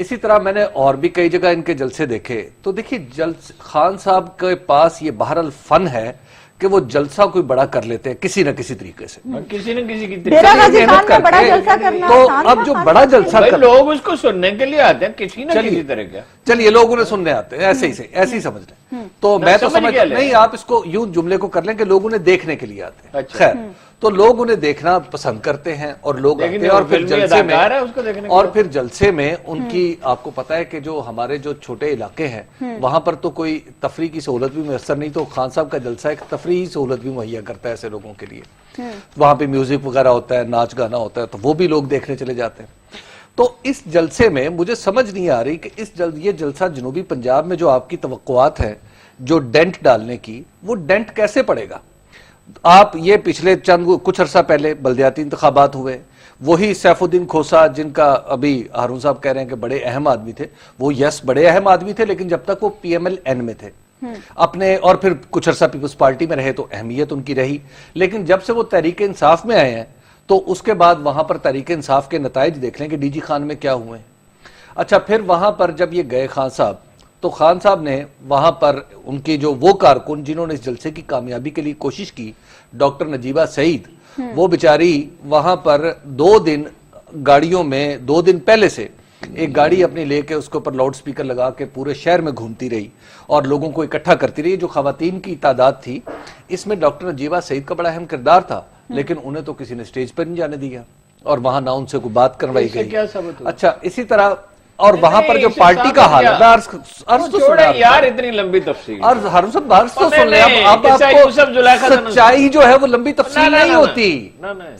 اسی طرح میں نے اور بھی کئی جگہ ان کے جلسے دیکھے تو دیکھیے خان صاحب کے پاس یہ بہرحال فن ہے کہ وہ جلسہ کوئی بڑا کر لیتے ہیں کسی نہ کسی طریقے سے، کسی نہ کسی کی ڈیرہ غازی خان میں بڑا جلسہ کرنا تو آسان اب تھا جو خان بڑا صاحب جلسہ بھائی لوگ اس کو سننے کے لیے آتے ہیں کسی نہ کسی طرح کا. چلیے لوگ انہیں سننے آتے ہیں ایسے ہی سمجھ لیں. تو میں تو سمجھ گیا لے. نہیں، آپ اس کو یوں جملے کو کر لیں کہ لوگ انہیں دیکھنے کے لیے آتے ہیں. اچھا. خیر تو لوگ انہیں دیکھنا پسند کرتے ہیں اور لوگ آتے لیکن ہیں، اور پھر فلمی جلسے میں اداکار ہے، اس کو دیکھنے کے اور لیے. پھر جلسے میں ان کی آپ کو پتا ہے کہ جو ہمارے جو چھوٹے علاقے ہیں وہاں پر تو کوئی تفریح کی سہولت بھی میسر نہیں، تو خان صاحب کا جلسہ ایک تفریحی سہولت بھی مہیا کرتا ہے ایسے لوگوں کے لیے. وہاں پہ میوزک وغیرہ ہوتا ہے، ناچ گانا ہوتا ہے، تو وہ بھی لوگ دیکھنے چلے جاتے ہیں. تو اس جلسے میں مجھے سمجھ نہیں آ رہی کہ یہ جلسہ جنوبی پنجاب میں جو آپ کی توقعات ہیں جو ڈینٹ ڈالنے کی، وہ ڈینٹ کیسے پڑے گا؟ آپ یہ پچھلے کچھ عرصہ پہلے بلدیاتی انتخابات ہوئے، وہی سیف الدین کھوسا جن کا ابھی ہارون صاحب کہہ رہے ہیں کہ بڑے اہم آدمی تھے، وہ یس بڑے اہم آدمی تھے، لیکن جب تک وہ پی ایم ایل این میں تھے اپنے، اور پھر کچھ عرصہ پیپلز پارٹی میں رہے تو اہمیت ان کی رہی، لیکن جب سے وہ تحریک انصاف میں آئے ہیں تو اس کے بعد وہاں پر تحریک انصاف کے نتائج دیکھ لیں کہ ڈی جی خان میں کیا ہوئے ہیں. اچھا پھر وہاں پر جب یہ گئے خان صاحب، تو خان صاحب نے وہاں پر ان کی جو وہ کارکن جنہوں نے اس جلسے کی کامیابی کے لیے کوشش کی، ڈاکٹر نجیبہ سعید، وہ بیچاری وہاں پر 2 دن گاڑیوں میں 2 دن پہلے سے ایک گاڑی اپنی لے کے اس کے اوپر لاؤڈ سپیکر لگا کے پورے شہر میں گھومتی رہی اور لوگوں کو اکٹھا کرتی رہی. جو خواتین کی تعداد تھی اس میں ڈاکٹر نجیبہ سعید کا بڑا اہم کردار تھا، لیکن انہیں تو کسی نے سٹیج پر نہیں جانے دیا اور وہاں نہ ان سے کوئی بات کروائی گئی. اچھا اسی طرح اور وہاں پر جو پارٹی کا حال ہے، عرض تو چھوڑے یار اتنی لمبی تفصیل. اور ہارون صاحب عرض تو سن لیں. اب آپ کو سچائی جو ہے وہ لمبی تفصیل نہیں ہوتی،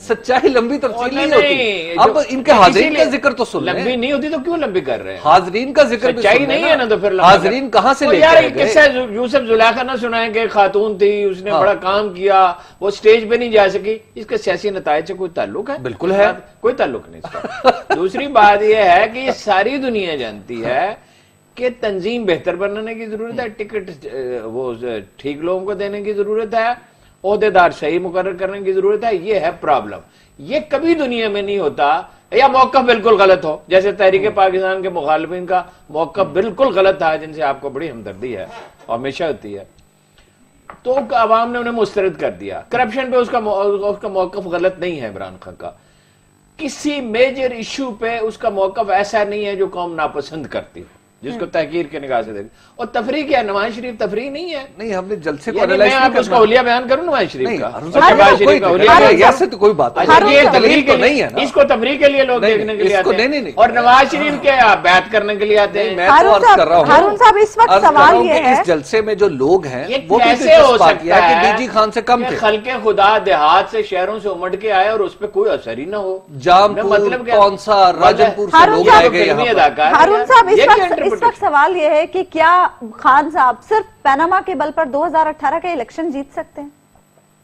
سچائی لمبی تفصیل نہیں ہوتی. اب ان کے حاضرین کا ذکر تو سن لیں. لمبی نہیں ہوتی تو کیوں لمبی کر رہے ہیں؟ حاضرین کا ذکر بھی سچائی نہیں ہے نا، تو پھر حاضرین کہاں سے لے یار کے گئے؟ قصہ یوسف زلیخا نہ سنائیں کہ خاتون تھی، اس نے بڑا کام کیا، وہ سٹیج پہ نہیں جا سکی. اس کے سیاسی نتائج سے کوئی تعلق ہے؟ بالکل ہے، کوئی تعلق نہیں اس کا. دوسری بات یہ ہے کہ یہ ساری دنیا جانتی ہے کہ تنظیم بہتر بنانے کی ضرورت ہے، ٹکٹ وہ ٹھیک لوگوں کو دینے کی ضرورت ہے، عہدیدار صحیح مقرر کرنے کی ضرورت ہے. یہ ہے پرابلم. یہ کبھی دنیا میں نہیں ہوتا یا موقف بالکل غلط ہو، جیسے تحریک پاکستان کے مخالفین کا موقف بالکل غلط تھا جن سے آپ کو بڑی ہمدردی ہے اور ہمیشہ ہوتی ہے، تو عوام نے انہیں مسترد کر دیا. کرپشن پہ اس کا موقف غلط نہیں ہے عمران خان کا. کسی میجر ایشو پہ اس کا موقف ایسا نہیں ہے جو قوم ناپسند کرتی ہو، جس کو تحقیر کے نگاہ سے دیکھ. اور تفریح کیا؟ نواز شریف تفریح نہیں ہے. نہیں ہم نے جلسے کو یعنی میں آپ اس کا اولیاء بیان کروں نواز شریف کا؟ کوئی بات نہیں ہے. اس کو تفریح کے لیے لوگ دیکھنے کے لیے آتے ہیں اور نواز شریف کے بیعت کرنے کے لیے آتے ہیں. میں تو عرض کر رہا ہوں، ہارون صاحب اس وقت سوال یہ ہے اس جلسے میں جو لوگ ہیں وہ بھی کیسے ہو سکتا ہے کہ ڈی جی خان سے کم کہ تھے. خلق خدا دیہات سے شہروں سے امٹ کے آئے اور اس پہ کوئی اثر ہی نہ ہو. جامپور، کونسا، راجنپور سے لوگ آئے گئے یہاں پر. ہارون صاحب اس وقت سوال یہ ہے کہ کیا خان صاحب صرف پاناما کے بل پر 2018 کا الیکشن جیت سکتے ہیں؟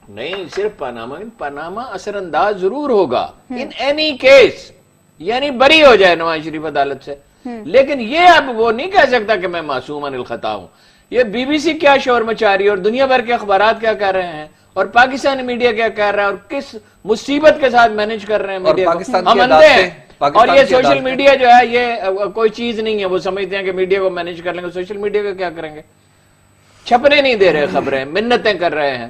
نہیں، صرف پاناما اثر انداز ضرور ہوگا ان اینی کیس، یعنی بری ہو جائے نواز شریف عدالت سے، لیکن یہ اب وہ نہیں کہہ سکتا کہ میں معصوم عن الخطا ہوں. یہ بی بی سی کیا شور مچا رہی ہے اور دنیا بھر کے اخبارات کیا کہہ رہے ہیں اور پاکستانی میڈیا کیا کہہ رہا ہے اور کس مصیبت کے ساتھ مینج کر رہے ہیں میڈیا کو. ہم اندھے ہیں. اور یہ سوشل میڈیا جو ہے یہ کوئی چیز نہیں ہے. وہ سمجھتے ہیں کہ میڈیا کو مینج کر لیں گے. سوشل میڈیا کا کیا کریں گے؟ چھپنے نہیں دے رہے خبریں، منتیں کر رہے ہیں.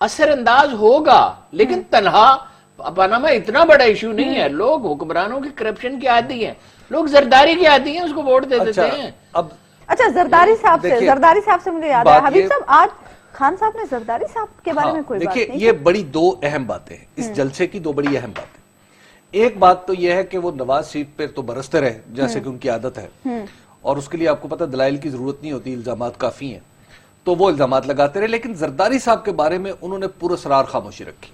اثر انداز ہوگا لیکن تنہا پاناما اتنا بڑا ایشو نہیں ہے. لوگ حکمرانوں کی کرپشن کے عادی ہیں، لوگ زرداری کے عادی ہیں، اس کو ووٹ دے دیتے ہیں. اچھا زرداری صاحب سے مجھے یاد ہے حبیب صاحب، آج خان صاحب نے زرداری صاحب کے بارے میں کوئی بات نہیں. دیکھیے یہ بڑی 2 اہم باتیں ہیں اس جلسے کی، 2 بڑی اہم باتیں. ایک بات تو یہ ہے کہ وہ نواز شریف پہ تو برستے رہے جیسے کہ ان کی عادت ہے، اور اس کے لیے آپ کو پتہ دلائل کی ضرورت نہیں ہوتی، الزامات کافی ہیں تو وہ الزامات لگاتے رہے. لیکن زرداری صاحب کے بارے میں انہوں نے پراسرار خاموشی رکھی.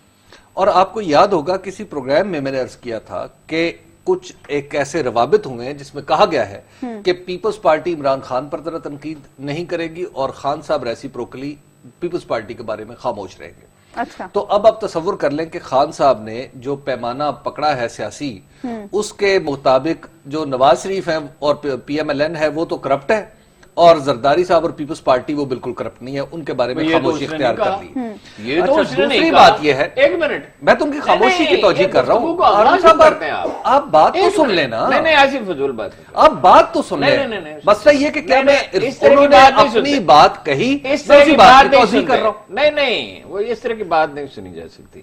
اور آپ کو یاد ہوگا کسی پروگرام میں میں نے عرض کیا تھا کہ کچھ ایک ایسے روابط ہوئے ہیں جس میں کہا گیا ہے کہ پیپلز پارٹی عمران خان پر ذرا تنقید نہیں کرے گی اور خان صاحب ریسیپروکلی پیپلز پارٹی کے بارے میں خاموش رہیں گے. اچھا تو اب آپ تصور کر لیں کہ خان صاحب نے جو پیمانہ پکڑا ہے سیاسی، اس کے مطابق جو نواز شریف ہیں اور پی ایم ایل این ہے وہ تو کرپٹ ہے اور زرداری صاحب اور پیپلز پارٹی وہ بالکل کرپٹ نہیں ہے، ان کے بارے میں یہ تو خاموشی اس نے اختیار نہیں کر کہا۔ لی۔ یہ تو اچھا، اس نے نہیں دوسری کہا۔ بات یہ ہے، ایک منٹ، میں تو ان کی خاموشی کی توجیہ کر رہا ہوں، آرون صاحب کرتے ہیں آپ بات تو سن لینا، نہیں نہیں ایسی فضول بات ہے۔ آپ بات تو سن لیں، نہیں، مسئلہ یہ کہ کیا میں اس طرح کی انہوں نے بات نہیں اپنی سنتے۔ بات کہی، اس میں طرح اسی کی بات بات کی نہیں توجیہ کر رہا ہوں۔ سنتے، نہیں وہ اس طرح کی بات نہیں سنی جا سکتی۔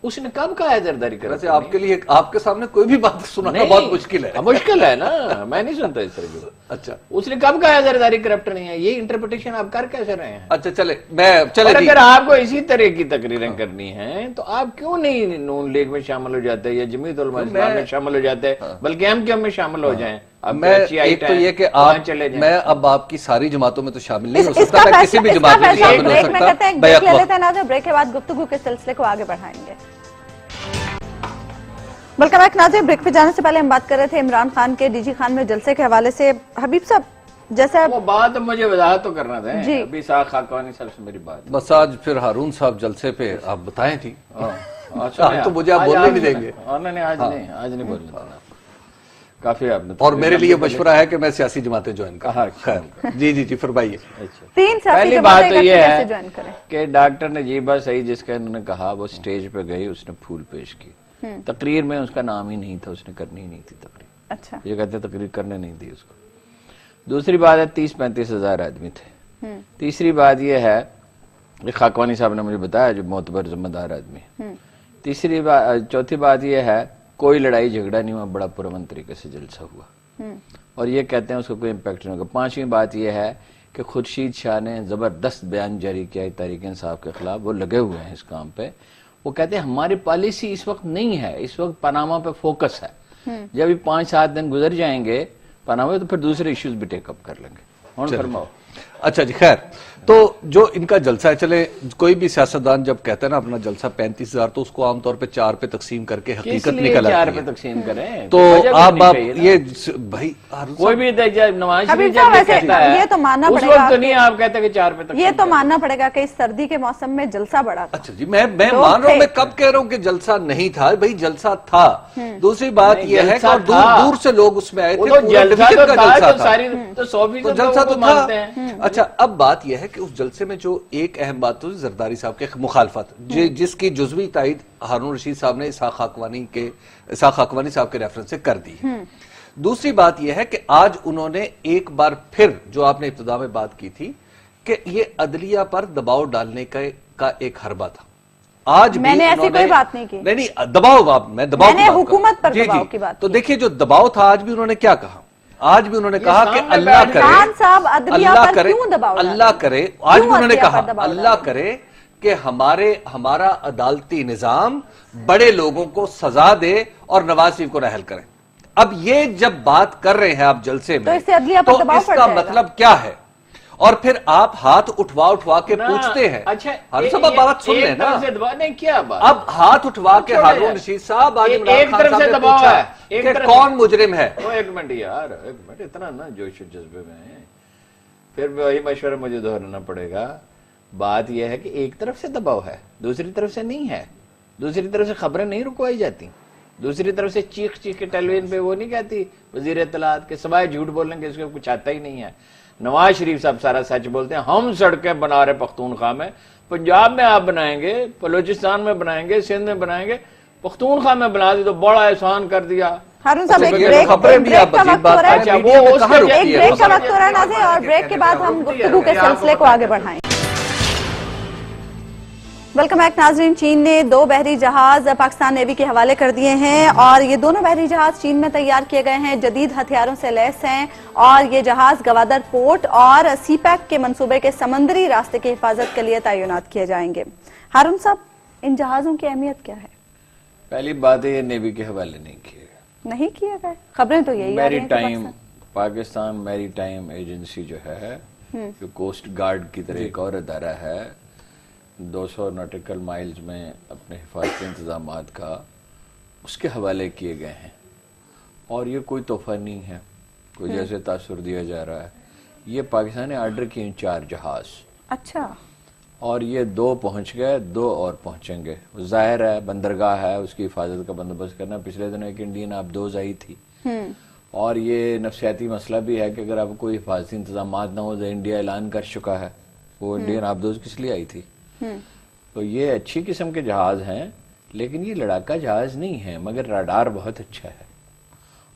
اس نے کب کہا ہے زرداری کرپٹ؟ ویسے آپ کے لیے آپ کے سامنے کوئی بھی بات سنانا بہت مشکل ہے۔ مشکل ہے نا، میں نہیں سنتا اس طرح کی بات۔ اچھا اس نے کب کہا ہے زرداری کرپٹ نہیں ہے؟ یہ انٹرپریٹیشن آپ کر کیسے رہے ہیں؟ اچھا چلے میں اور جی، اگر آپ کو اسی طرح کی تقریریں کرنی ہیں تو آپ کیوں نہیں نون لیگ میں شامل ہو جاتے یا جمعیت علماء اسلام میں شامل ہو جاتے، بلکہ ایم کیو ایم میں شامل ہو جائیں؟ میں ایک تو یہ کہ آپ میں اب آپ کی ساری جماعتوں میں تو شامل نہیں ہو سکتا، میں کسی بھی جماعت میں شامل ہو بریک میں کرتے ہیں، سکتا، بریک لے لیتے ہیں ناظرین، بریک کے بعد گفتگو کے سلسلے کو آگے بڑھائیں گے۔ ویلکم بیک ناظرین، بریک پہ جانے سے پہلے ہم بات کر رہے تھے عمران خان کے ڈی جی خان میں جلسے کے حوالے سے۔ حبیب صاحب جیسا وہ بات مجھے وضاحت تو کرنا تھا، جی ابھی ساکھ خاکوانی صاحب سے میری بات۔ بس آج پھر ہارون صاحب جلسے پہ آپ بتائیں تھی، آج تو مجھے آپ بولنے نہیں دیں گے، نہیں آج نہیں بولنے دینا، کافی آپ نے۔ اور میرے لیے مشورہ ہے کہ میں سیاسی جماعتیں جوائن کروں۔ خیر جی فرمائیے۔ تین سیاسی پہلی جماعتیں بات تو یہ کیسے ہے جوائن کریں؟ کہ ڈاکٹر نجیبہ سعید جس کا انہوں نے کہا، وہ سٹیج پہ گئی، اس نے پھول پیش کی، تقریر میں اس کا نام ہی نہیں تھا، اس نے کرنی ہی نہیں تھی تقریر، اچھا یہ کہتے تقریر کرنے نہیں دی اس کو۔ دوسری بات ہے 30-35 ہزار آدمی تھے۔ تیسری بات یہ ہے کہ خاکوانی صاحب نے مجھے بتایا جو معتبر ذمہ دار آدمی ہے۔ چوتھی بات یہ ہے کوئی لڑائی جھگڑا نہیں ہوا، بڑا پرامن طریقے سے جلسہ ہوا، اور یہ کہتے ہیں اس کو کوئی امپیکٹ نہیں ہوگا۔ پانچویں بات یہ ہے کہ خورشید شاہ نے زبردست بیان جاری کیا ہے تحریک انصاف کے خلاف، وہ لگے ہوئے ہیں اس کام پہ۔ وہ کہتے ہیں ہماری پالیسی اس وقت نہیں ہے، اس وقت پاناما پہ فوکس ہے، جب 5-7 دن گزر جائیں گے پاناما تو پھر دوسرے ایشوز بھی ٹیک اپ کر لیں گے۔ فرماؤ۔ اچھا جی، خیر تو جو ان کا جلسہ ہے، چلے کوئی بھی سیاستدان جب کہتا ہے نا اپنا جلسہ 35,000 تو اس کو عام طور پہ 4 پہ تقسیم کر کے حقیقت نکل آتی ہے۔ 4 پہ تقسیم کریں تو آپ یہ بھائی کوئی بھی نواز حبیب شریف صاحب جب ویسے کہتا ہے یہ تو ماننا اس پڑے گا وقت تو نہیں آپ کہتے کہ 4 پہ تقسیم یہ تو ماننا پڑے گا کہ اس سردی کے موسم میں جلسہ بڑا تھا۔ اچھا جی، میں مان رہا ہوں، میں کب کہہ رہا ہوں کہ جلسہ نہیں تھا، بھائی جلسہ تھا۔ دوسری بات یہ ہے کہ دور دور سے لوگ اس میں آئے تھے، پورا ڈویژن کا جلسہ تھا، تو 100% جلسہ تو لوگوں کو مانتے ہیں۔ تھا۔ اچھا اب بات یہ ہے کہ اس جلسے میں جو ایک اہم بات تو زرداری صاحب کے مخالفت، جس کی جزوی تائید ہارون رشید صاحب نے اسحاق خاکوانی صاحب کے ریفرنس سے کر دی ہے۔ دوسری بات یہ ہے کہ آج انہوں نے ایک بار پھر جو آپ نے ابتدا میں بات کی تھی کہ یہ عدلیہ پر دباؤ ڈالنے کا ایک حربہ تھا، آج میں نے ایسی کوئی بات نہیں کی۔ نہیں دباؤ، میں دباؤ میں نے حکومت پر دباؤ کی بات کی۔ تو دیکھیے جو دباؤ تھا آج بھی انہوں نے کیا کہا، آج بھی انہوں نے کہا کہ اللہ کرے، خان صاحب عدلیہ پر کیوں دباؤ ڈالیں؟ اللہ کرے، آج بھی انہوں نے کہا پر دباؤ اللہ کرے کہ ہمارا عدالتی نظام بڑے لوگوں کو سزا دے اور نواز شریف کو رحل کرے۔ اب یہ جب بات کر رہے ہیں آپ جلسے تو میں اس سے عدلیہ پر تو دباؤ اس پڑ کا جائے گا۔ مطلب کیا ہے؟ اور پھر آپ ہاتھ اٹھوا کے پوچھتے ہیں، ہارون صاحب بات سن لیں نا، اب ہاتھ اٹھوا کے ہارون رشید صاحب آج عمران خان صاحب نے پوچھا کہ کون مجرم ہے؟ ایک منٹ یار، ایک منٹ، اتنا نا جوش و جذبے میں پھر وہی مشورہ مجھے دہرانا پڑے گا۔ بات یہ ہے کہ ایک طرف سے دباؤ ہے، دوسری طرف سے نہیں ہے، دوسری طرف سے خبریں نہیں رکوائی جاتی، دوسری طرف سے چیخ کے ٹیلی ویژن پہ وہ نہیں کہتی وزیر اطلاعات کے سوائے جھوٹ بولنے کے اس کو کچھ آتا ہی نہیں ہے۔ نواز شریف صاحب سارا سچ بولتے ہیں، ہم سڑکیں بنا رہے پختونخوا میں، پنجاب میں آپ بنائیں گے، بلوچستان میں بنائیں گے، سندھ میں بنائیں گے، پختونخوا میں بنا دی تو بڑا احسان کر دیا۔ ہارون صاحب ایک خبریں بریک بھی کا آپ وقت عجیب ہو بات رہا ہے، کریں، میڈیا میں کہاں ایک رکتی ہے بریک کا خبر؟ وقت ہو رہا ہے ناظرین، اور بریک کے بعد ہم گفتگو کے سلسلے کو آگے بڑھائیں۔ ویلکم بیک ناظرین، چین نے 2 بحری جہاز پاکستان نیوی کے حوالے کر دیے ہیں، اور یہ دونوں بحری جہاز چین میں تیار کیے گئے ہیں، جدید ہتھیاروں سے لیس ہیں، اور یہ جہاز گوادر پورٹ اور سی پیک کے منصوبے کے سمندری راستے کی حفاظت کے لیے تعینات کیے جائیں گے۔ ہارون صاحب ان جہازوں کی اہمیت کیا ہے؟ پہلی بات ہے یہ نیوی کے حوالے نہیں کیے گئے، نہیں کیے گئے، خبریں تو یہی آ رہی میری ہیں ٹائم پاکستان میری ٹائم ایجنسی جو ہے، جو کوسٹ گارڈ کی طرح ایک اور ادارہ ہے، 200 ناٹیکل مائلز میں اپنے حفاظتی انتظامات کا اس کے حوالے کیے گئے ہیں، اور یہ کوئی تحفہ نہیں ہے، کوئی جیسے تاثر دیا جا رہا ہے۔ یہ پاکستان نے آرڈر کیے ہیں 4 جہاز، اچھا، اور یہ 2 پہنچ گئے، 2 اور پہنچیں گے۔ ظاہر ہے بندرگاہ ہے، اس کی حفاظت کا بندوبست کرنا۔ پچھلے دنوں ایک انڈین آپ 2 آئی تھی، اور یہ نفسیاتی مسئلہ بھی ہے کہ اگر آپ کوئی حفاظتی انتظامات نہ ہو تو انڈیا اعلان کر چکا ہے وہ انڈین آبدوز کس لیے آئی تھی. تو یہ اچھی قسم کے جہاز ہیں لیکن یہ لڑاکا جہاز نہیں ہے, مگر راڈار بہت اچھا ہے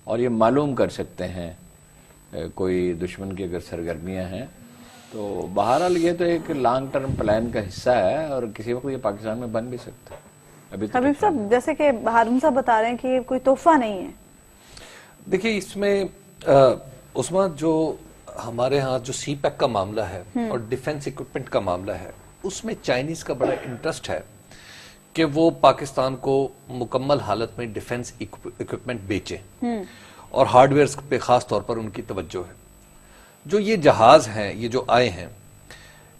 اور یہ معلوم کر سکتے ہیں کوئی دشمن کی اگر سرگرمیاں ہیں. تو بہرحال یہ تو ایک لانگ ٹرم پلان کا حصہ ہے اور کسی وقت یہ پاکستان میں بن بھی سکتا ہے. ابھی حبیب صاحب جیسے کہ ہارون صاحب بتا رہے ہیں کہ یہ کوئی تحفہ نہیں ہے. دیکھیے اس میں عثمان جو ہمارے ہاں جو سی پیک کا معاملہ ہے اور ڈیفنس اکوپمنٹ کا معاملہ ہے اس میں چائنیز کا بڑا انٹرسٹ ہے کہ وہ پاکستان کو مکمل حالت میں ڈیفنس اکوپمنٹ بیچے اور ہارڈ ویئرز پہ خاص طور پر ان کی توجہ ہے. جو یہ جہاز ہیں یہ جو آئے ہیں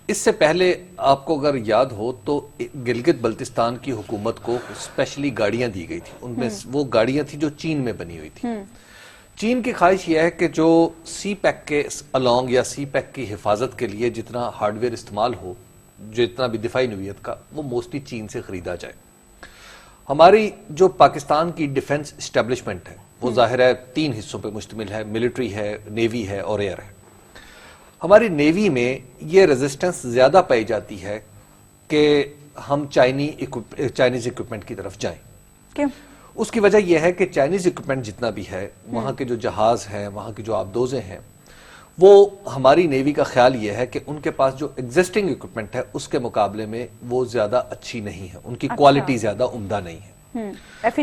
اس سے پہلے آپ کو اگر یاد ہو تو گلگت بلتستان کی حکومت کو اسپیشلی گاڑیاں دی گئی تھی. ان میں وہ گاڑیاں تھیں جو چین میں بنی ہوئی تھی. چین کی خواہش یہ ہے کہ جو سی پیک کے الانگ یا سی پیک کی حفاظت کے لیے جتنا ہارڈ ویئر استعمال ہو جتنا بھی دفاعی نوعیت کا وہ موسٹلی چین سے خریدا جائے. ہماری جو پاکستان کی ڈیفنس اسٹیبلشمنٹ ہے وہ ظاہر ہے 3 حصوں پہ مشتمل ہے, ملٹری ہے, نیوی ہے اور ایئر ہے. ہماری نیوی میں یہ ریزسٹنس زیادہ پائی جاتی ہے کہ ہم چائنیز اکوپمنٹ کی طرف جائیں. کیوں؟ اس کی وجہ یہ ہے کہ چائنیز اکوپمنٹ جتنا بھی ہے وہاں کے جو جہاز ہیں وہاں کی جو آبدوزیں ہیں وہ ہماری نیوی کا خیال یہ ہے کہ ان کے پاس جو ایگزسٹنگ اکوپمنٹ ہے اس کے مقابلے میں وہ زیادہ اچھی نہیں ہے, ان کی کوالٹی زیادہ عمدہ نہیں ہے.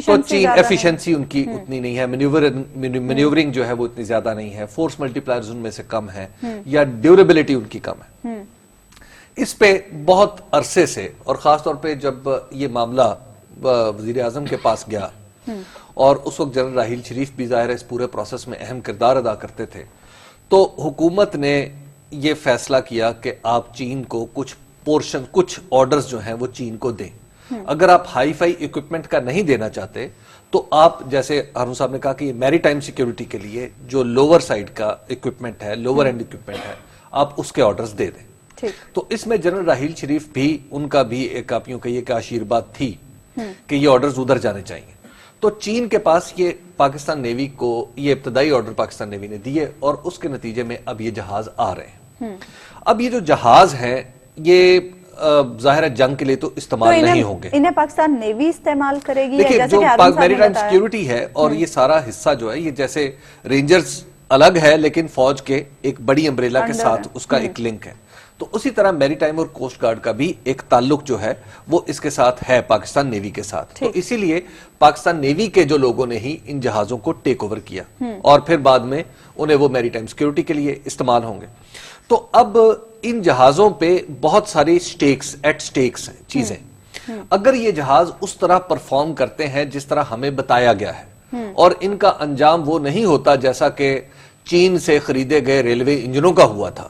تو چین ایفیشنسی ان کی اتنی نہیں ہے, مینیورنگ جو ہے وہ اتنی زیادہ نہیں ہے, فورس ملٹی پلائرز ان میں سے کم ہے یا ڈیوریبلٹی ان کی کم ہے. اس پہ بہت عرصے سے اور خاص طور پہ جب یہ معاملہ وزیر اعظم کے پاس گیا اور اس وقت جنرل راحیل شریف بھی ظاہر ہے اس پورے پروسیس میں اہم کردار ادا کرتے تھے, تو حکومت نے یہ فیصلہ کیا کہ آپ چین کو کچھ آرڈرز جو ہیں وہ چین کو دیں. اگر آپ ہائی فائی اکوپمنٹ کا نہیں دینا چاہتے تو آپ جیسے ہارون صاحب نے کہا کہ یہ میری ٹائم سیکیورٹی کے لیے جو لوور سائڈ کا اکوپمنٹ ہے, لوور اینڈ اکوپمنٹ ہے, آپ اس کے آرڈرز دے دیں. تو اس میں جنرل راحیل شریف بھی ان کا بھی ایک آپ یوں کہیے کہ آشیرواد تھی کہ یہ آرڈرز ادھر جانے چاہیے. تو چین کے پاس یہ پاکستان نیوی کو یہ ابتدائی آرڈر پاکستان نیوی نے دیے اور اس کے نتیجے میں اب یہ جہاز آ رہے ہیں. اب یہ جو جہاز ہیں یہ ظاہر ہے جنگ کے لیے تو استعمال نہیں ہوں گے. انہیں پاکستان نیوی استعمال کرے گی. دیکھیں جو میری ٹائم سیکیورٹی ہے اور یہ سارا حصہ جو ہے یہ جیسے رینجرز الگ ہے لیکن فوج کے ایک بڑی امبریلا کے ساتھ اس کا ایک لنک ہے. تو اسی طرح میری ٹائم اور کوسٹ گارڈ کا بھی ایک تعلق جو ہے وہ اس کے ساتھ ہے پاکستان نیوی کے ساتھ. تو اسی لیے پاکستان نیوی کے جو لوگوں نے ہی ان جہازوں کو ٹیک اوور کیا اور پھر بعد میں انہیں وہ میری ٹائم سیکیورٹی کے لیے استعمال ہوں گے. تو اب ان جہازوں پہ بہت ساری ایٹ سٹیکس ہیں چیزیں. اگر یہ جہاز اس طرح پرفارم کرتے ہیں جس طرح ہمیں بتایا گیا ہے اور ان کا انجام وہ نہیں ہوتا جیسا کہ چین سے خریدے گئے ریلوے انجنوں کا ہوا تھا,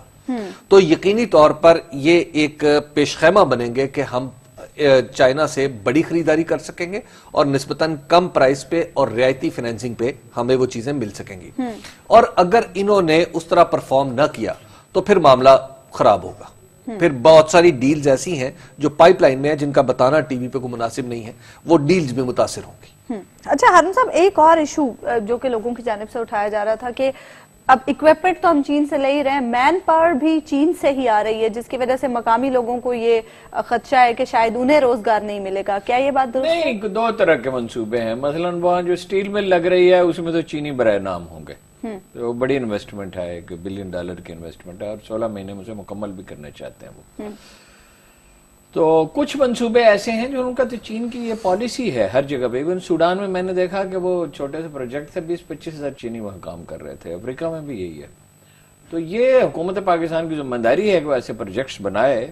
تو یقینی طور پر یہ ایک پیش خیمہ بنیں گے کہ ہم چائنا سے بڑی خریداری کر سکیں گے اور نسبتاً کم پرائس پہ اور رعایتی فائنینسنگ پہ ہمیں وہ چیزیں مل سکیں گی. اور اگر انہوں نے اس طرح پرفارم نہ کیا تو پھر معاملہ خراب ہوگا. پھر بہت ساری ڈیلز ایسی ہیں جو پائپ لائن میں ہیں جن کا بتانا ٹی وی پہ کوئی مناسب نہیں ہے, وہ ڈیلز بھی متاثر ہوں گی. اچھا ہارون صاحب ایک اور ایشو جو کہ لوگوں کی جانب سے اٹھایا جا رہا تھا کہ اب اکوپمنٹ تو ہم چین سے لے ہی رہے ہیں, مین پاور بھی چین سے ہی آ رہی ہے جس کی وجہ سے مقامی لوگوں کو یہ خدشہ ہے کہ شاید انہیں روزگار نہیں ملے گا. کیا یہ بات درست ہے؟ نہیں, 2 طرح کے منصوبے ہیں. مثلا وہاں جو اسٹیل مل لگ رہی ہے اس میں تو چینی برائے نام ہوں گے. وہ بڑی انویسٹمنٹ ہے, $1 بلین کی انویسٹمنٹ ہے اور 16 مہینے میں اسے مکمل بھی کرنا چاہتے ہیں وہ. تو کچھ منصوبے ایسے ہیں جو ان کا تو چین کی یہ پالیسی ہے ہر جگہ پہ. ایون سوڈان میں نے دیکھا کہ وہ چھوٹے سے پروجیکٹ سے 20-25 ہزار چینی وہاں کام کر رہے تھے. افریقہ میں بھی یہی ہے. تو یہ حکومت پاکستان کی ذمہ داری ہے کہ وہ ایسے پروجیکٹس بنائے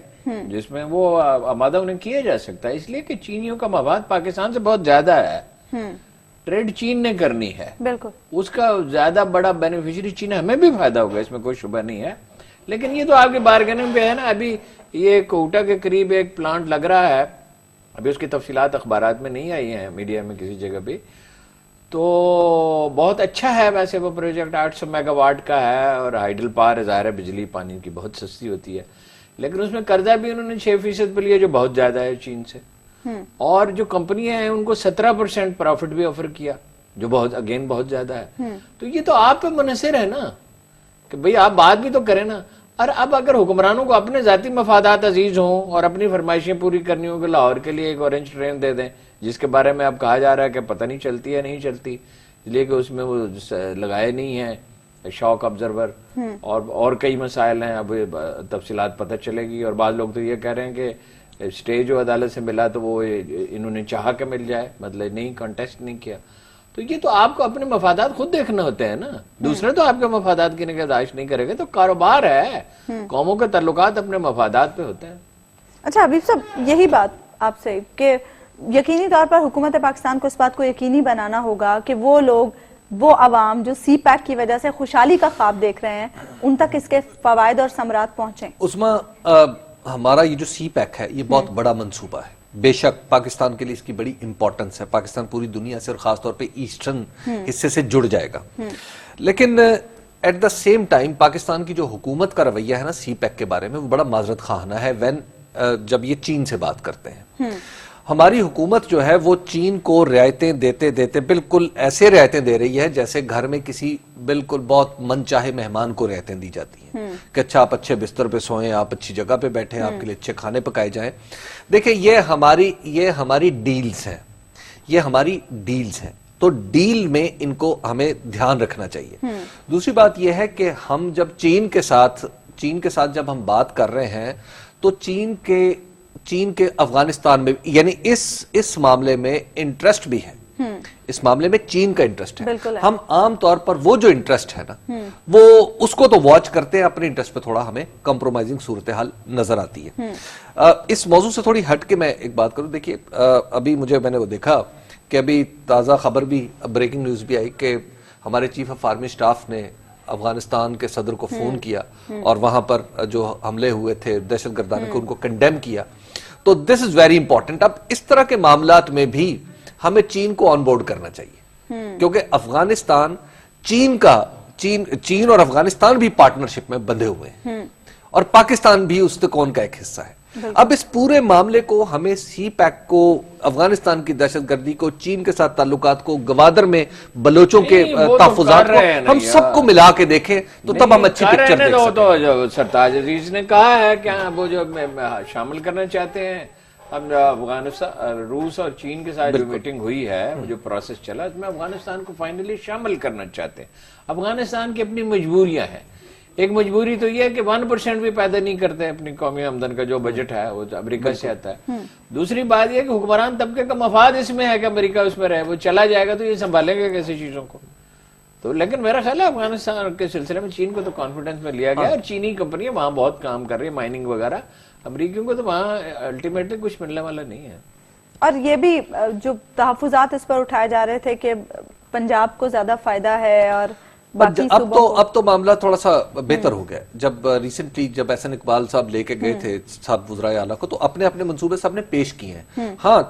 جس میں وہ آمادہ انہیں کیا جا سکتا ہے, اس لیے کہ چینیوں کا مفاد پاکستان سے بہت زیادہ ہے. ٹریڈ چین نے کرنی ہے, بالکل اس کا زیادہ بڑا بینیفیشری چین ہے, ہمیں بھی فائدہ ہوگا, اس میں کوئی شبہ نہیں ہے. لیکن یہ تو آپ کے بارگیننگ پہ ہے نا. ابھی یہ کوٹا کے قریب ایک پلانٹ لگ رہا ہے, ابھی اس کی تفصیلات اخبارات میں نہیں آئی ہیں, میڈیا میں کسی جگہ بھی. تو بہت اچھا ہے ویسے وہ پروجیکٹ, 800 میگا واٹ کا ہے اور ہائیڈل پاور ظاہر ہے بجلی پانی کی بہت سستی ہوتی ہے. لیکن اس میں قرضہ بھی انہوں نے 6% پہ لیا جو بہت زیادہ ہے چین سے. اور جو کمپنیاں ہیں ان کو 17% پروفٹ بھی آفر کیا جو بہت اگین بہت زیادہ ہے. تو یہ تو آپ پہ منحصر ہے نا کہ بھئی آپ بات بھی تو کریں نا. اور اب اگر حکمرانوں کو اپنے ذاتی مفادات عزیز ہوں اور اپنی فرمائشیں پوری کرنی ہوں کہ لاہور کے لیے ایک اورنج ٹرین دے دیں جس کے بارے میں اب کہا جا رہا ہے کہ پتہ نہیں چلتی ہے نہیں چلتی, اس لیے کہ اس میں وہ لگائے نہیں ہیں شاک آبزرور, اور کئی مسائل ہیں, اب تفصیلات پتہ چلے گی. اور بعض لوگ تو یہ کہہ رہے ہیں کہ اسٹے جو عدالت سے ملا تو وہ انہوں نے چاہا کہ مل جائے, مطلب نہیں کانٹیسٹ نہیں کیا. تو یہ تو آپ کو اپنے مفادات خود دیکھنا ہوتے ہیں نا, دوسرے تو آپ کے مفادات کی نگہداشت نہیں کرے گے. تو کاروبار ہے, قوموں کے تعلقات اپنے مفادات پہ ہوتے ہیں. اچھا حبیب صاحب, یہی بات آپ سے کہ یقینی طور پر حکومت پاکستان کو اس بات کو یقینی بنانا ہوگا کہ وہ لوگ, وہ عوام جو سی پیک کی وجہ سے خوشحالی کا خواب دیکھ رہے ہیں, ان تک اس کے فوائد اور ثمرات پہنچیں. عثما, ہمارا یہ جو سی پیک ہے یہ بہت بڑا منصوبہ ہے. بے شک پاکستان کے لیے اس کی بڑی امپورٹنس ہے, پاکستان پوری دنیا سے اور خاص طور پہ ایسٹرن حصے سے جڑ جائے گا. لیکن at the same time Pakistan کی جو حکومت کا رویہ ہے نا سی پیک کے بارے میں, وہ بڑا معذرت خواہانہ ہے. جب یہ چین سے بات کرتے ہیں, ہماری حکومت جو ہے وہ چین کو رعایتیں دیتے دیتے بالکل ایسے رعایتیں دے رہی ہے جیسے گھر میں کسی بالکل بہت من چاہے مہمان کو رعایتیں دی جاتی ہیں کہ اچھا آپ اچھے بستر پہ سوئیں, آپ اچھی جگہ پہ بیٹھیں, آپ کے لیے اچھے کھانے پکائے جائیں. دیکھیں یہ ہماری ڈیلز ہیں, یہ ہماری ڈیلز ہیں. تو ڈیل میں ان کو ہمیں دھیان رکھنا چاہیے. دوسری بات یہ ہے کہ ہم جب چین کے ساتھ جب ہم بات کر رہے ہیں تو چین کے افغانستان میں یعنی اس معاملے میں انٹرسٹ بھی ہے, اس معاملے میں چین کا انٹرسٹ ہے. ہم عام طور پر وہ جو انٹرسٹ ہے نا وہ اس کو تو واچ کرتے ہیں, اپنے انٹرسٹ پہ تھوڑا ہمیں کمپرومائزنگ صورتحال نظر آتی ہے. اس موضوع سے تھوڑی ہٹ کے میں ایک بات کروں. دیکھیے ابھی میں نے وہ دیکھا کہ ابھی تازہ خبر بھی, بریکنگ نیوز بھی آئی کہ ہمارے چیف آف آرمی سٹاف نے افغانستان کے صدر کو فون کیا اور وہاں پر جو حملے ہوئے تھے دہشت گردانہ کو, ان کو کنڈیم کیا. تو دس از ویری امپورٹنٹ. اب اس طرح کے معاملات میں بھی ہمیں چین کو آن بورڈ کرنا چاہیے, کیونکہ افغانستان چین اور افغانستان بھی پارٹنرشپ میں بندھے ہوئے ہیں اور پاکستان بھی اس تکون کا ایک حصہ ہے. اب اس پورے معاملے کو ہمیں سی پیک کو, افغانستان کی دہشت گردی کو, چین کے ساتھ تعلقات کو, گوادر میں بلوچوں کے تحفظات کو, ہم سب کو ملا کے دیکیں تو تب ہم اچھی پکچر دیکھ سکیں. تو جو سرتاج عزیز نے کہا ہے کہ وہ جو شامل کرنا چاہتے ہیں, ہم افغانستان, روس اور چین کے ساتھ جو میٹنگ ہوئی ہے, جو پروسیس چلا, اس میں افغانستان کو فائنلی شامل کرنا چاہتے ہیں. افغانستان کی اپنی مجبوریاں ہیں. ایک مجبوری تو یہ ہے کہ 1% بھی پیدا نہیں کرتے اپنی قومی آمدن کا جو بجٹ ہے وہ امریکہ سے آتا ہے. دوسری بات یہ کہ حکمران طبقے کا مفاد اس میں ہے کہ امریکہ اس میں رہے, وہ چلا جائے گا تو یہ سنبھالیں گے کیسے چیزوں کو. تو لیکن میرا خیال ہے افغانستان کے سلسلے میں چین کو تو کانفیڈنس میں لیا گیا, اور چینی کمپنیاں وہاں بہت کام کر رہی ہیں, مائننگ وغیرہ. امریکیوں کو تو وہاں الٹیمیٹلی کچھ ملنے والا نہیں ہے. اور یہ بھی جو تحفظات اس پر اٹھائے جا رہے تھے کہ پنجاب کو زیادہ فائدہ ہے اور اب تو معاملہ تھوڑا سا بہتر ہو گیا. جب ریسنٹلی جب احسن اقبال صاحب لے کے گئے تھے صاحب وزرائے اعلیٰ کو, تو اپنے منصوبے سب نے پیش کیے ہیں. ہاں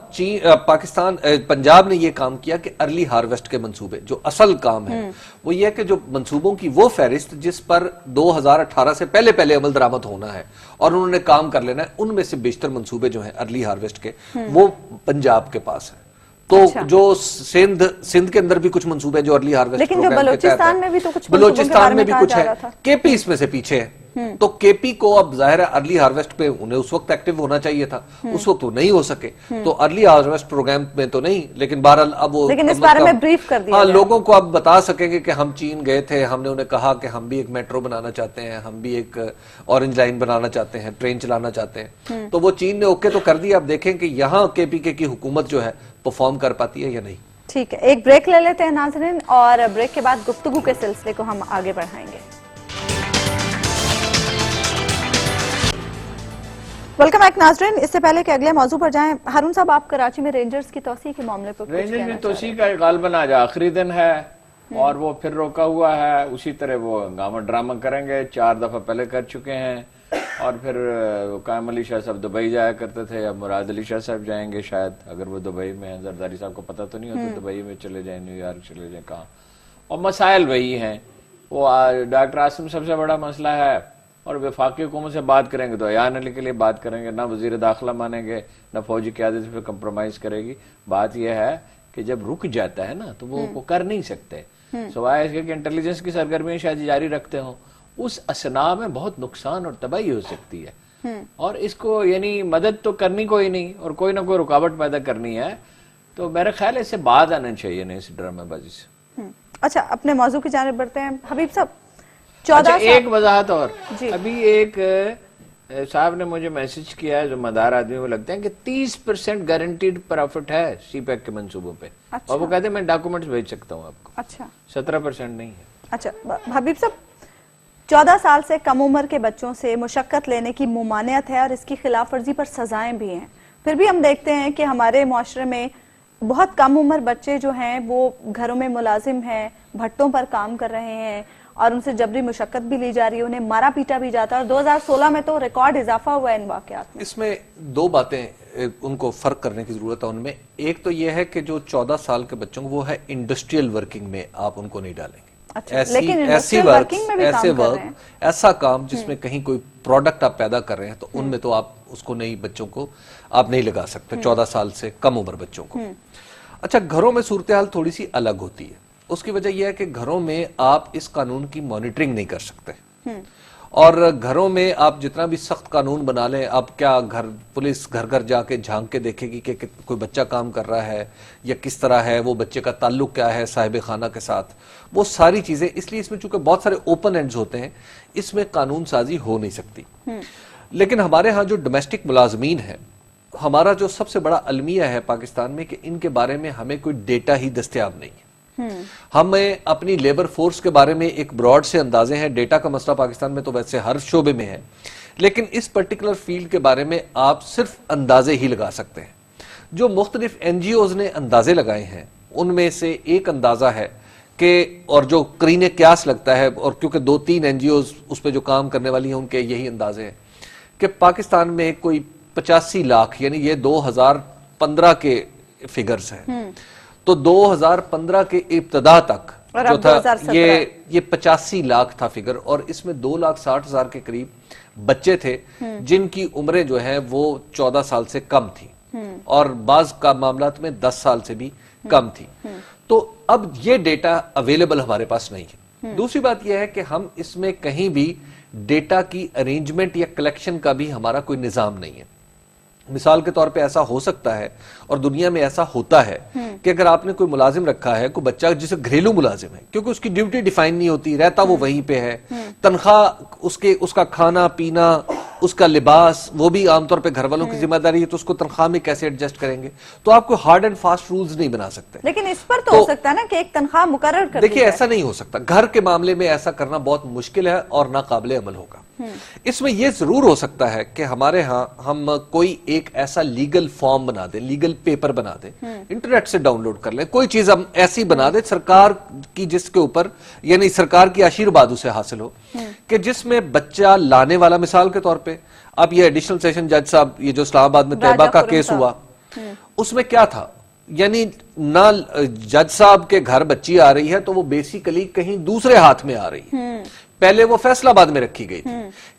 پاکستان پنجاب نے یہ کام کیا کہ ارلی ہارویسٹ کے منصوبے, جو اصل کام ہے وہ یہ ہے کہ جو منصوبوں کی وہ فہرست جس پر 2018 سے پہلے عمل درآمد ہونا ہے اور انہوں نے کام کر لینا ہے, ان میں سے بیشتر منصوبے جو ہیں ارلی ہارویسٹ کے وہ پنجاب کے پاس ہیں. تو جو سندھ کے اندر بھی کچھ منصوبے جو ارلی ہارویسٹ, لیکن جو بلوچستان میں بھی تو کچھ بلوچستان میں بھی کچھ ہے, کے پی اس میں سے پیچھے ہے. تو کے پی کو اب ظاہر ہے ارلی ہارویسٹ پہ انہیں اس وقت ایکٹیو ہونا چاہیے تھا, اس وقت وہ نہیں ہو سکے. تو ارلی ہارویسٹ پروگرام میں تو نہیں, لیکن بہرحال اب وہ اس بارے میں بریف کر دیا, لوگوں کو اب بتا سکیں گے کہ ہم چین گئے تھے, ہم نے انہیں کہا کہ ہم بھی ایک میٹرو بنانا چاہتے ہیں, ہم بھی ایک اورنج لائن بنانا چاہتے ہیں, ٹرین چلانا چاہتے ہیں. تو وہ چین نے اوکے تو کر دیا. اب دیکھیں کہ یہاں کے پی کے کی حکومت جو ہے پرفارم کر پاتی ہے یا نہیں. ٹھیک ہے, ایک بریک لے لیتے ہیں ناظرین, اور بریک کے بعد گفتگو کے سلسلے کو ہم آگے بڑھائیں گے. ویلکم بیک ناظرین. اس سے پہلے کہ اگلے موضوع پر جائیں, ہارون صاحب آپ کراچی میں رینجرز کی توسیع کے معاملے پر رینجرز میں توسیع کا غالباً آج آخری دن ہے اور وہ پھر روکا ہوا ہے. اسی طرح وہ ہنگامہ ڈرامہ کریں گے, 4 دفعہ پہلے کر چکے ہیں. اور پھر قائم علی شاہ صاحب دبئی جایا کرتے تھے, اب مراد علی شاہ صاحب جائیں گے شاید, اگر وہ دبئی میں ہیں. زرداری صاحب کو پتہ تو نہیں ہوتا دبئی میں چلے جائیں, نیو یارک چلے جائیں, کہاں. اور مسائل وہی ہیں. وہ ڈاکٹر عاصم سب سے بڑا مسئلہ ہے, اور وفاقی حکومت سے بات کریں گے تو ایان علی کے لیے بات کریں گے, نہ وزیر داخلہ مانیں گے, نہ فوجی قیادت پہ کمپرومائز کرے گی. بات یہ ہے کہ جب رک جاتا ہے نا تو وہ کر نہیں سکتے، سوائے اس کے کہ انٹیلیجنس کی سرگرمیاں شاید جاری رکھتے ہوں، اس اثناء میں بہت نقصان اور تباہی ہو سکتی ہے، اور اس کو یعنی مدد تو کرنی کوئی نہیں اور کوئی نہ کوئی رکاوٹ پیدا کرنی ہے، تو میرا خیال ہے اس سے بعد آنا چاہیے نہیں اس ڈرامہ بازی سے۔ اچھا اپنے موضوع کی جانب بڑھتے ہیں حبیب صاحب، 14 اچھا ایک وضاحت اور، جی ابھی ایک صاحب نے مجھے میسج کیا ہے، جو مدار آدمی وہ لگتے ہیں کہ 30% گارنٹیڈ پروفٹ ہے سی پیک کے منصوبوں پہ، اور وہ کہتے ہیں میں ڈاکومنٹس بھیج سکتا ہوں آپ کو، اچھا 17% نہیں ہے۔ اچھا حبیب صاحب، 14 سال سے کم عمر کے بچوں سے مشقت لینے کی ممانعت ہے اور اس کی خلاف ورزی پر سزائیں بھی ہیں، پھر بھی ہم دیکھتے ہیں کہ ہمارے معاشرے میں بہت کم عمر بچے جو ہیں وہ گھروں میں ملازم ہیں، بھٹوں پر کام کر رہے ہیں اور ان سے جبری مشقت بھی لی جا رہی ہے، انہیں مارا پیٹا بھی جاتا ہے، اور 2016 میں تو ریکارڈ اضافہ ہوا ہے ان واقعات میں۔ اس میں دو باتیں ان کو فرق کرنے کی ضرورت ہے ان میں، ایک تو یہ ہے کہ جو 14 سال کے بچوں کو وہ ہے انڈسٹریل ورکنگ میں آپ ان کو نہیں ڈالیں گے، ایسا کام جس میں کہیں کوئی پروڈکٹ آپ پیدا کر رہے ہیں تو ان میں تو آپ اس کو نہیں، بچوں کو آپ نہیں لگا سکتے 14 سال سے کم عمر بچوں کو۔ اچھا گھروں میں صورتحال تھوڑی سی الگ ہوتی ہے، اس کی وجہ یہ ہے کہ گھروں میں آپ اس قانون کی مانیٹرنگ نہیں کر سکتے، اور گھروں میں آپ جتنا بھی سخت قانون بنا لیں، آپ کیا پولیس گھر گھر جا کے جھانک کے دیکھے گی کہ کوئی بچہ کام کر رہا ہے یا کس طرح ہے، وہ بچے کا تعلق کیا ہے صاحب خانہ کے ساتھ، وہ ساری چیزیں، اس لیے اس میں چونکہ بہت سارے اوپن اینڈز ہوتے ہیں، اس میں قانون سازی ہو نہیں سکتی۔ لیکن ہمارے ہاں جو ڈومیسٹک ملازمین ہیں، ہمارا جو سب سے بڑا المیہ ہے پاکستان میں کہ ان کے بارے میں ہمیں کوئی ڈیٹا ہی دستیاب نہیں ہے۔ ہمیں اپنی لیبر فورس کے بارے میں ایک براڈ سے اندازے ہیں، ڈیٹا کا مسئلہ پاکستان میں تو ویسے ہر شعبے میں ہے، لیکن اس پرٹیکولر فیلڈ کے بارے میں آپ صرف اندازے ہی لگا سکتے ہیں۔ جو مختلف این جی اوز نے اندازے لگائے ہیں ان میں سے ایک اندازہ ہے کہ، اور جو قرین قیاس لگتا ہے، اور کیونکہ 2-3 این جی اوز اس پہ جو کام کرنے والی ہیں ان کے یہی اندازے ہیں کہ پاکستان میں کوئی 85 لاکھ، یعنی یہ 2015 کے فگرز ہیں، تو 2015 کے ابتدا تک جو تھا یہ 85 لاکھ تھا فگر، اور اس میں 2,60,000 کے قریب بچے تھے جن کی عمریں جو ہیں وہ 14 سال سے کم تھی، اور بعض کا معاملات میں 10 سال سے بھی کم تھی۔ تو اب یہ ڈیٹا اویلیبل ہمارے پاس نہیں ہے۔ دوسری بات یہ ہے کہ ہم اس میں کہیں بھی ڈیٹا کی ارینجمنٹ یا کلیکشن کا بھی ہمارا کوئی نظام نہیں ہے۔ مثال کے طور پہ ایسا ہو سکتا ہے، اور دنیا میں ایسا ہوتا ہے کہ اگر آپ نے کوئی ملازم رکھا ہے، کوئی بچہ جسے گھریلو ملازم ہے، کیونکہ اس کی ڈیوٹی ڈیفائن نہیں ہوتی، رہتا وہ وہیں پہ ہے، تنخواہ اس کا کھانا پینا، اس کا لباس، وہ بھی عام طور پہ گھر والوں کی ذمہ داری ہے، تو اس کو تنخواہ میں کیسے ایڈجسٹ کریں گے؟ تو آپ کو ہارڈ اینڈ فاسٹ رولز نہیں بنا سکتے۔ لیکن اس پر تو ہو سکتا ہے نا کہ ایک تنخواہ مقرر کر دی دیکھیے ایسا نہیں ہو سکتا، گھر کے معاملے میں ایسا کرنا بہت مشکل ہے اور ناقابل عمل ہوگا۔ اس میں یہ ضرور ہو سکتا ہے کہ ہمارے ہاں ہم کوئی ایک ایسا لیگل فارم بنا دیں، لیگل پیپر بنا دیں، انٹرنیٹ سے ڈاؤن لوڈ کر لیں، کوئی چیز ہم ایسی بنا دیں سرکار کی، جس کے اوپر یعنی سرکار کی آشیرواد اسے حاصل ہو، کہ جس میں بچہ لانے والا، مثال کے طور پہ اب یہ ایڈیشنل سیشن جج صاحب، یہ جو اسلام آباد میں طیبہ کا کیس ہوا، اس میں کیا تھا، یعنی نہ جج صاحب کے گھر بچی آ رہی ہے تو وہ بیسیکلی کہیں دوسرے ہاتھ میں آ رہی ہے، پہلے وہ فیصلہ آباد میں رکھی گئی تھی،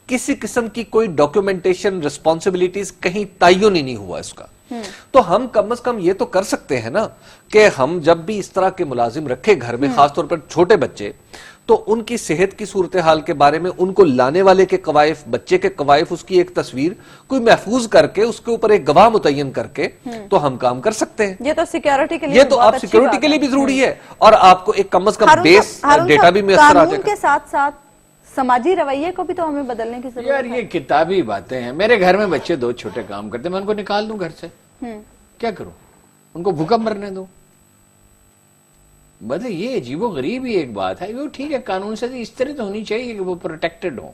کسی قسم کی کوئی ڈاکیومنٹیشن ریسپانسبلٹیز کہیں تعین ہی نہیں ہوا اس کا۔ تو ہم کم از کم یہ تو کر سکتے ہیں نا کہ ہم جب بھی اس طرح کے ملازم رکھے گھر میں، خاص طور پر چھوٹے بچے، تو ان کی صحت کی صورتحال کے بارے میں، ان کو لانے والے کے قوائف، بچے کے قوائف، اس کی ایک تصویر کوئی محفوظ کر کے، اس کے اوپر ایک گواہ متعین کر کے تو ہم کام کر سکتے ہیں۔ یہ تو سیکیورٹی کے لیے، یہ تو آپ سیکیورٹی کے لیے بھی ضروری ہے، اور آپ کو ایک کم از کم بیس ڈیٹا بھی میسر آ جائے گا۔ قانون کے ساتھ ساتھ سماجی رویے کو بھی تو ہمیں بدلنے کی ضرورت ہے۔ یار یہ کتابی باتیں ہیں، میرے گھر میں بچے 2 چھوٹے کام کرتے ہیں، میں ان کو نکال دوں گھر سے، کیا کروں؟ ان کو بھوکا مرنے دوں؟ مطلب یہ عجیب و غریب ہی ایک بات ہے۔ وہ ٹھیک ہے، قانون سے اس طرح تو ہونی چاہیے کہ وہ پروٹیکٹڈ ہوں،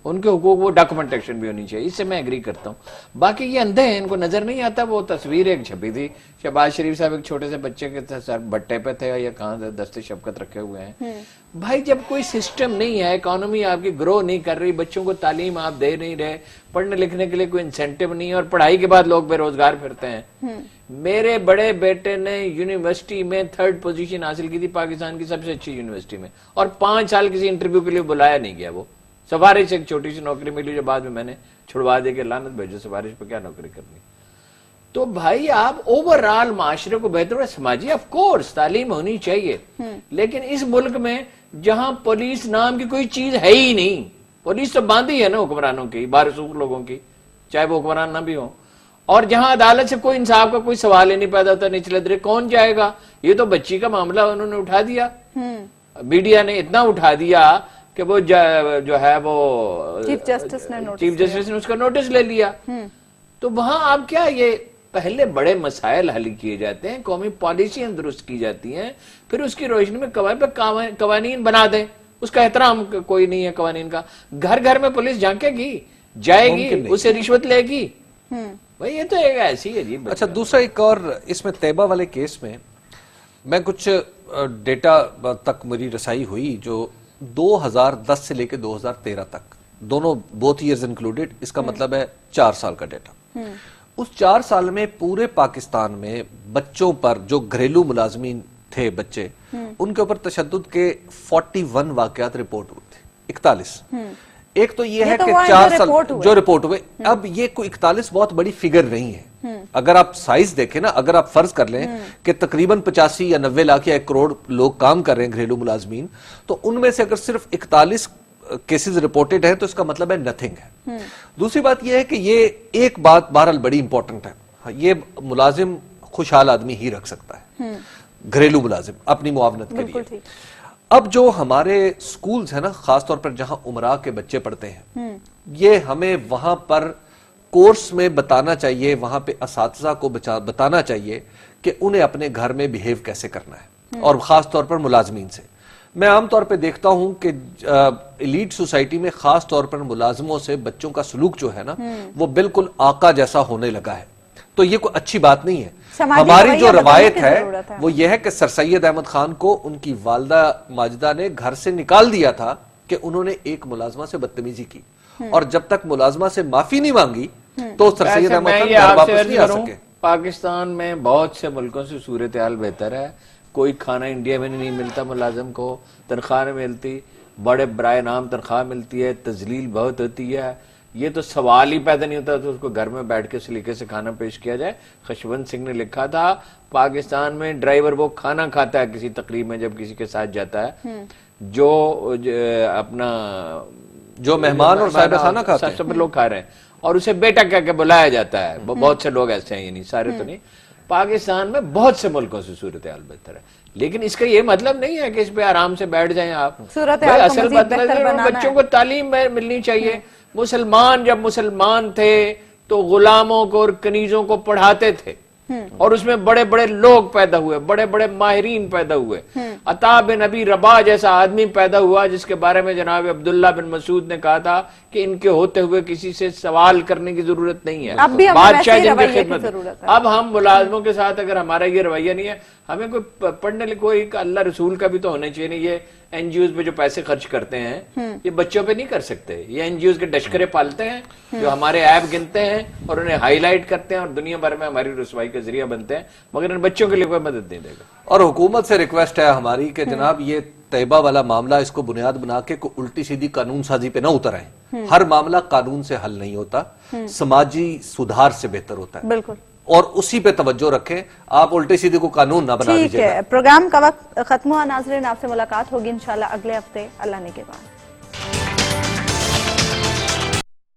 ان کے حقوق، وہ ڈاکومنٹیشن بھی ہونی چاہیے، اس سے میں ایگری کرتا ہوں۔ باقی یہ اندھے ہیں، ان کو نظر نہیں آتا۔ وہ تصویر ایک چھپی تھی، شہباز شریف صاحب ایک چھوٹے سے بچے کے سر بٹے پہ تھے یا کہاں سے دستے شفقت رکھے ہوئے ہیں۔ بھائی جب کوئی سسٹم نہیں ہے، اکانومی آپ کی گرو نہیں کر رہی، بچوں کو تعلیم آپ دے نہیں رہے، پڑھنے لکھنے کے لیے کوئی انسینٹیو نہیں ہے، اور پڑھائی کے بعد لوگ بے روزگار پھرتے ہیں۔ میرے بڑے بیٹے نے یونیورسٹی میں 3rd پوزیشن حاصل کی تھی، پاکستان کی سب سے اچھی یونیورسٹی میں، اور 5 سال کسی انٹرویو کے لیے بلایا نہیں گیا۔ وہ سفارش سے ایک چھوٹی سی نوکری ملی، جو بعد میں نے چھڑوا دی کہ لعنت بھیجو، سفارش پہ کیا نوکری کرنی۔ تو بھائی آپ اوور آل معاشرے کو بہتر سماجی آف کورس تعلیم ہونی چاہیے، لیکن اس ملک میں جہاں پولیس نام کی کوئی چیز ہے ہی نہیں، پولیس تو باندھی ہے نا حکمرانوں کی، بارسوخ لوگوں کی، چاہے وہ حکمران نہ بھی ہوں، اور جہاں عدالت سے کوئی انصاف کا کوئی سوال ہی نہیں پیدا ہوتا نچلے درجے کون جائے گا؟ یہ تو بچی کا معاملہ انہوں نے اٹھا دیا، میڈیا نے اتنا اٹھا دیا کہ وہ جو ہے وہ چیف جسٹس نے اس کا نوٹس لے لیا۔ تو وہاں آپ کیا یہ پہلے بڑے مسائل حل کیے جاتے ہیں، قومی پالیسیاں درست کی جاتی ہیں، پھر اس کی روشنی میں قوانین بنا دیں، اس کا احترام کوئی نہیں ہے قوانین کا۔ گھر گھر میں پولیس جھانکے گی، جائے گی، اسے رشوت لے گی، بھائی یہ تو ایک ایسی عجیب۔ اچھا دوسرا ایک اور اس میں طیبہ والے کیس میں کچھ ڈیٹا تک میری رسائی ہوئی جو 2010 سے لے کے 2013 تک دونوں بوتھ ایئرز انکلوڈیڈ، اس کا مطلب ہے 4 سال کا ڈیٹا۔ اس 4 سال میں پورے پاکستان میں بچوں پر جو گھریلو ملازمین تھے بچے، ان کے اوپر تشدد کے 41 واقعات رپورٹ ہوئے تھے، 41۔ ایک تو یہ ہے کہ 4 سال جو رپورٹ ہوئے، اب یہ کوئی 41 بہت بڑی فگر نہیں ہے۔ اگر آپ سائز دیکھیں نا، اگر آپ فرض کر لیں کہ تقریباً 85 یا 90 لاکھ یا 1 کروڑ لوگ کام کر رہے ہیں گھریلو ملازمین، تو ان میں سے اگر صرف 41 کیسز رپورٹڈ ہیں تو اس کا مطلب ہے نتھنگ ہے۔ دوسری بات یہ ہے کہ یہ ایک بات بہرحال بڑی امپورٹنٹ ہے، یہ ملازم خوشحال آدمی ہی رکھ سکتا ہے، گھریلو ملازم اپنی معاونت کے لیے۔ اب جو ہمارے سکولز ہیں نا، خاص طور پر جہاں امراء کے بچے پڑھتے ہیں، یہ ہمیں وہاں پر کورس میں بتانا چاہیے، وہاں پہ اساتذہ کو بتانا چاہیے کہ انہیں اپنے گھر میں بیہیو کیسے کرنا ہے، اور خاص طور پر ملازمین سے۔ میں عام طور پہ دیکھتا ہوں کہ ایلیٹ سوسائٹی میں خاص طور پر ملازموں سے بچوں کا سلوک جو ہے نا، وہ بالکل آقا جیسا ہونے لگا ہے، تو یہ کوئی اچھی بات نہیں ہے۔ ہماری جو روایت ہے وہ یہ ہے کہ سر سید احمد خان کو ان کی والدہ ماجدہ نے گھر سے نکال دیا تھا کہ انہوں نے ایک ملازمہ سے بدتمیزی کی، اور جب تک ملازمہ سے معافی نہیں مانگی تو سر سید احمد خان گھر واپس نہیں آ سکے۔ پاکستان میں بہت سے ملکوں سے صورتحال بہتر ہے، کوئی کھانا انڈیا میں نہیں ملتا، ملازم کو تنخواہ نہیں ملتی، بڑے برائے نام تنخواہ ملتی ہے، تذلیل بہت ہوتی ہے، یہ تو سوال ہی پیدا نہیں ہوتا تو اس کو گھر میں بیٹھ کے سلیقے سے کھانا پیش کیا جائے۔ خشونت سنگھ نے لکھا تھا پاکستان میں ڈرائیور وہ کھانا کھاتا ہے کسی تقریب میں جب کسی کے ساتھ جاتا ہے، جو اپنا جو مہمان اور صاحب خانہ کھاتے ہیں، سب لوگ کھا رہے ہیں، اور اسے بیٹا کہہ کے بلایا جاتا ہے۔ بہت سے لوگ ایسے ہیں، یعنی سارے تو نہیں۔ پاکستان میں بہت سے ملکوں سے صورتحال بہتر ہے، لیکن اس کا یہ مطلب نہیں ہے کہ اس پہ آرام سے بیٹھ جائیں آپ۔ اصل مطلب بچوں کو تعلیم ملنی چاہیے۔ مسلمان جب مسلمان تھے تو غلاموں کو اور کنیزوں کو پڑھاتے تھے، اور اس میں بڑے بڑے لوگ پیدا ہوئے، بڑے بڑے ماہرین پیدا ہوئے۔ عطا بن ابی رباح جیسا آدمی پیدا ہوا جس کے بارے میں جناب عبداللہ بن مسعود نے کہا تھا کہ ان کے ہوتے ہوئے کسی سے سوال کرنے کی ضرورت نہیں ہے، بادشاہ جن کی خدمت ہے۔ اب ہم ملازموں کے ساتھ اگر ہمارا یہ رویہ نہیں ہے، ہمیں کوئی پڑھنے لکھے، کوئی اللہ رسول کا بھی تو ہونا چاہیے۔ نہیں، یہ این جی اوز پہ جو پیسے خرچ کرتے ہیں یہ بچوں پہ نہیں کر سکتے، یہ این جی اوز کے ڈشکرے پالتے ہیں جو ہمارے ایپ گنتے ہیں اور انہیں ہائی لائٹ کرتے ہیں اور دنیا بھر میں ہماری رسوائی کا ذریعہ بنتے ہیں، مگر ان بچوں کے لیے کوئی مدد نہیں دے گا۔ اور حکومت سے ریکویسٹ ہے ہماری کہ جناب یہ طیبہ والا معاملہ اس کو بنیاد بنا کے کوئی الٹی سیدھی قانون سازی پہ نہ اتر آئیں۔ ہر معاملہ قانون سے حل نہیں ہوتا، سماجی سدھار سے بہتر ہوتا ہے، بالکل، اور اسی پہ توجہ رکھیں، آپ الٹی سیدھی کو قانون نہ بنا دیجیے۔ ٹھیک ہے، پروگرام کا وقت ختم ہوا۔ ناظرین، آپ سے ملاقات ہوگی انشاءاللہ اگلے ہفتے اللہ نے کے بعد۔